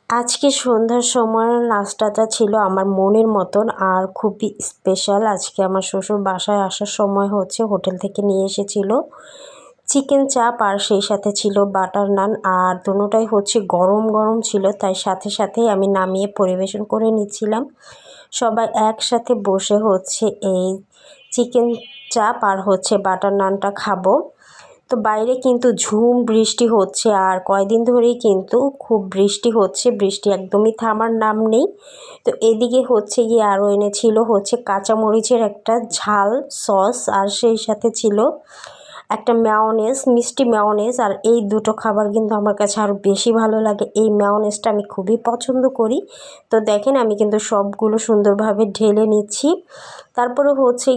আজকে সন্ধ্যার সময় নাস্তাটা ছিল আমার মনের মতন আর খুবই স্পেশাল। আজকে আমার শ্বশুর বাসায় আসার সময় হোটেল থেকে নিয়ে এসেছিল চিকেন চাপ আর সেই সাথে ছিল বাটার নান, আর দুটোটাই গরম গরম ছিল, তাই সাথে সাথেই আমি নামিয়ে পরিবেশন করে নিচ্ছিলাম। সবাই একসাথে বসে এই চিকেন চাপ আর বাটার নানটা খাবো। তো বাইরে কিন্তু ঝুম বৃষ্টি হচ্ছে, আর কয়দিন ধরেই কিন্তু খুব বৃষ্টি হচ্ছে, বৃষ্টি একদমই থামার নাম নেই। তো এদিকে গিয়ে আরও এনেছিল কাঁচামরিচের একটা ঝাল সস, আর সেই সাথে ছিল একটা মেয়োনেজ, মিষ্টি মেয়োনেজ। আর এই দুটো খাবার কিন্তু আমার কাছে আরও বেশি ভালো লাগে। এই মেয়োনেজটা আমি খুবই পছন্দ করি। তো দেখেন আমি কিন্তু সবগুলো সুন্দরভাবে ঢেলে নিচ্ছি। তারপরে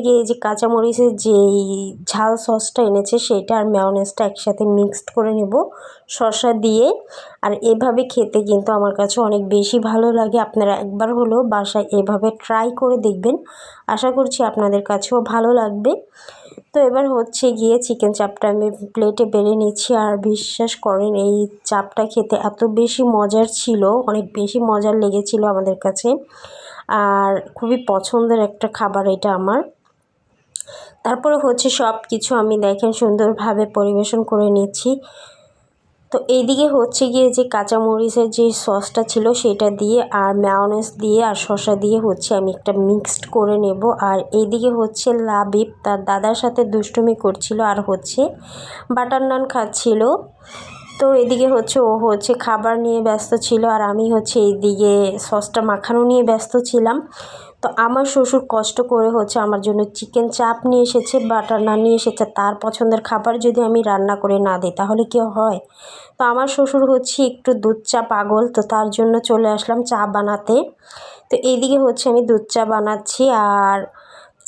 গিয়ে এই যে কাঁচামরিচের যেই ঝাল সসটা এনেছে সেটা আর মেয়োনেজটা একসাথে মিক্সড করে নেব শসা দিয়ে। আর এভাবে খেতে কিন্তু আমার কাছে অনেক বেশি ভালো লাগে। আপনারা একবার হলেও বাসায় এভাবে ট্রাই করে দেখবেন, আশা করছি আপনাদের কাছেও ভালো লাগবে। তো এবার গিয়ে চিকেন চাপটা আমি প্লেটে বেড়ে নিচ্ছি, আর বিশ্বাস করেন এই চাপটা খেতে এত বেশি মজার ছিল, অনেক বেশি মজার লেগেছিল আমাদের কাছে, আর খুবই পছন্দের একটা খাবার এটা আমার। তারপরে সব কিছু আমি দেখেন সুন্দরভাবে পরিবেশন করে নিচ্ছি। তো এইদিকে গিয়ে যে কাঁচামরিচের যে সসটা ছিল সেটা দিয়ে আর মেয়োনেজ দিয়ে আর শসা দিয়ে আমি একটা মিক্সড করে নেব। আর এইদিকে লাবিব তার দাদার সাথে দুষ্টুমি করছিল আর বাটার নান খাচ্ছিল। তো এদিকে ও খাবার নিয়ে ব্যস্ত ছিল, আর আমি এইদিকে সসটা মাখানো নিয়ে ব্যস্ত ছিলাম। তো আমার শ্বশুর কষ্ট করে আমার জন্য চিকেন চাপ নিয়ে এসেছে, বাটার নান নিয়ে এসেছে। তার পছন্দের খাবার যদি আমি রান্না করে না দিই তাহলে কি হয়? তো আমার শ্বশুর একটু দুধ চা পাগল, তো তার জন্য চলে আসলাম চা বানাতে। তো এইদিকে আমি দুধ চা বানাচ্ছি, আর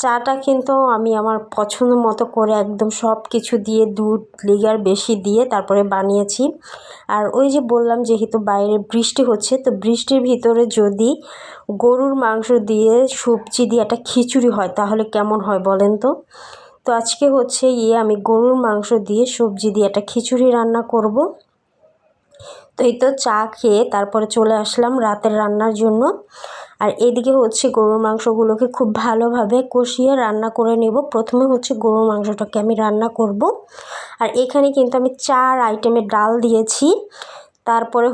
চাটা কিন্তু আমি আমার পছন্দ মতো করে একদম সব কিছু দিয়ে দুধ লিগার বেশি দিয়ে তারপরে বানিয়েছি। আর ওই যে বললাম যেহেতু বাইরে বৃষ্টি হচ্ছে, তো বৃষ্টির ভিতরে যদি গরুর মাংস দিয়ে সবজি দিয়ে একটা খিচুড়ি হয় তাহলে কেমন হয় বলেন তো? তো আজকে আমি গরুর মাংস দিয়ে সবজি দিয়ে একটা খিচুড়ি রান্না করব। তো এই তো চা খেয়ে তারপরে চলে আসলাম রাতের রান্নার জন্য। আর এদিকে গরুর মাংসগুলোকে খুব ভালোভাবে কষিয়ে রান্না করে নেব। প্রথমে গরুর মাংসটাকে আমি রান্না করব। আর এখানে কিন্তু আমি 4 আইটেমের ডাল দিয়েছি। তারপরে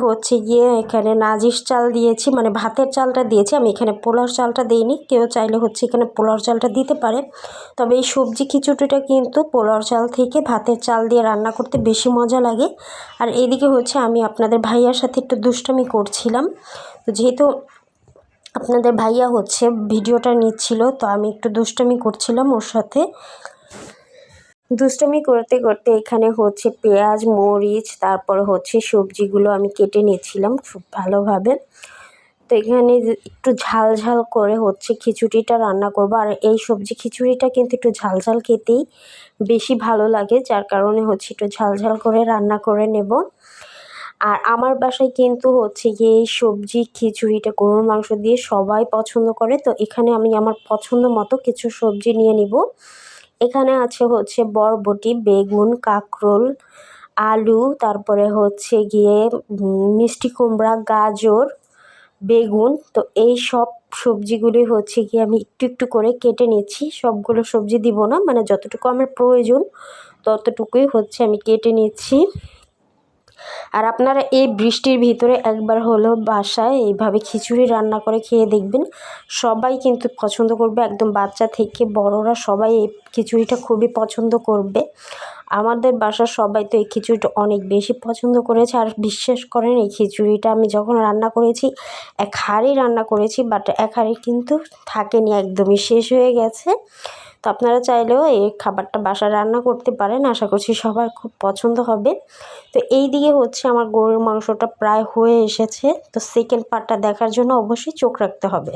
গিয়ে এখানে নাজিস চাল দিয়েছি, মানে ভাতের চালটা দিয়েছি, আমি এখানে পোলাওর চালটা দিইনি। কেউ চাইলে এখানে পোলাওর চালটা দিতে পারে, তবে এই সবজি খিচুড়িটা কিন্তু পোলাওর চাল থেকে ভাতের চাল দিয়ে রান্না করতে বেশি মজা লাগে। আর এদিকে আমি আপনাদের ভাইয়ার সাথে একটু দুষ্টামি করছিলাম। তো যেহেতু আপনাদের ভাইয়া ভিডিওটা নিচ্ছিল, তো আমি একটু দুষ্টামি করছিলাম ওর সাথে। দুষ্টামি করতে করতে এখানে পেঁয়াজ মরিচ তারপরে সবজিগুলো আমি কেটে নিচ্ছিলাম খুব ভালোভাবে। তো এখানে একটু ঝাল ঝাল করে খিচুড়িটা রান্না করব। আর এই সবজি খিচুড়িটা কিন্তু একটু ঝাল ঝাল খেতেই বেশি ভালো লাগে, যার কারণে একটু ঝাল ঝাল করে রান্না করে নেব। আর আমার বাসায় কিন্তু গিয়ে এই সবজি খিচুড়িটা গরুর মাংস দিয়ে সবাই পছন্দ করে। তো এখানে আমি আমার পছন্দ মতো কিছু সবজি নিয়ে নিব। এখানে আছে বরবটি, বেগুন, কাঁকরোল, আলু, তারপরে গিয়ে মিষ্টি কুমড়া, গাজর, বেগুন। তো এই সব সবজিগুলি গিয়ে আমি একটু একটু করে কেটে নিচ্ছি। সবগুলো সবজি দিব না, মানে যতটুকু আমার প্রয়োজন ততটুকুই আমি কেটে নিচ্ছি। আর আপনারা এই বৃষ্টির ভিতরে একবার হলেও বাসায় এইভাবে খিচুড়ি রান্না করে খেয়ে দেখবেন, সবাই কিন্তু পছন্দ করবে, একদম বাচ্চা থেকে বড়রা সবাই এই খিচুড়িটা খুবই পছন্দ করবে। আমাদের বাসার সবাই তো এই খিচুড়িটা অনেক বেশি পছন্দ করেছে। আর বিশ্বাস করেন এই খিচুড়িটা আমি যখন রান্না করেছি 1 হাঁড়ি রান্না করেছি, বাট 1 হাঁড়ি কিন্তু থাকেনি, একদমই শেষ হয়ে গেছে। তো আপনারা চাইলেও এই খাবারটা বাসায় রান্না করতে পারেন, আশা করছি সবার খুব পছন্দ হবে। তো এই দিকে আমার গরুর মাংসটা প্রায় হয়ে এসেছে। তো সেকেন্ড পার্টটা দেখার জন্য অবশ্যই চোখ রাখতে হবে।